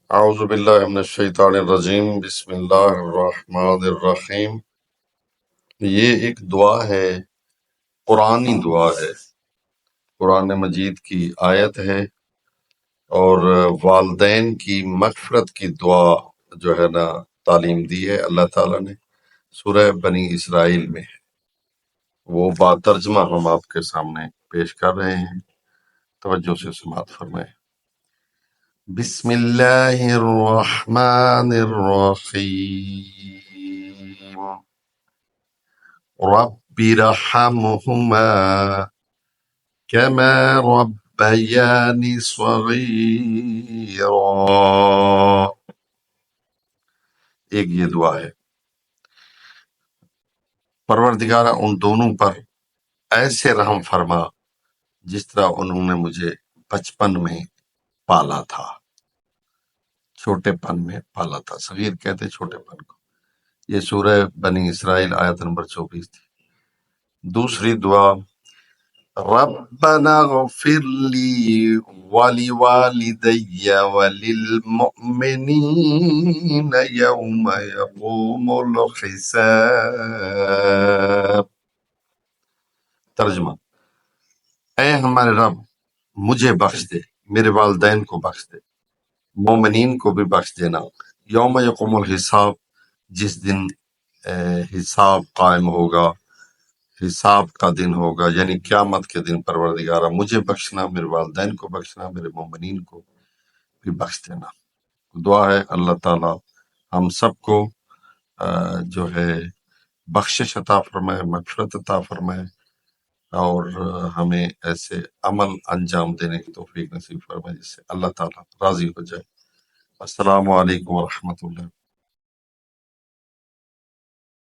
اعوذ باللہ من الشیطان الرجیم، بسم اللہ الرحمن الرحیم۔ یہ ایک دعا ہے، قرآنی دعا ہے، قرآن مجید کی آیت ہے، اور والدین کی مغفرت کی دعا جو ہے نا تعلیم دی ہے اللہ تعالیٰ نے، سورہ بنی اسرائیل میں ہے۔ وہ با ترجمہ ہم آپ کے سامنے پیش کر رہے ہیں، توجہ سے سماعت فرمائیں۔ بسم اللہ الرحمن الرحیم، رب ارحمہما کما ربیانی صغیرا۔ ایک یہ دعا ہے، پروردگارہ ان دونوں پر ایسے رحم فرما جس طرح انہوں نے مجھے بچپن میں پالا تھا، چھوٹے پن میں پالا تھا۔ صغیر کہتے چھوٹے پن کو۔ یہ سورہ بنی اسرائیل آیت نمبر 24 تھی۔ دوسری دعا، ربنا اغفر لی ولوالدی وللمؤمنین یوم یقوم الحساب۔ ترجمہ، اے ہمارے رب مجھے بخش دے، میرے والدین کو بخش دے، مومنین کو بھی بخش دینا، یوم یقوم الحساب، جس دن حساب قائم ہوگا، حساب کا دن ہوگا، یعنی قیامت کے دن۔ پروردگارہ مجھے بخشنا، میرے والدین کو بخشنا، میرے مومنین کو بھی بخش دینا۔ دعا ہے اللہ تعالیٰ ہم سب کو جو ہے بخشش عطا فرمائے، مغفرت عطا فرمائے، اور ہمیں ایسے عمل انجام دینے کی توفیق نصیب فرمائے جس سے اللہ تعالیٰ راضی ہو جائے۔ السلام علیکم ورحمۃ اللہ۔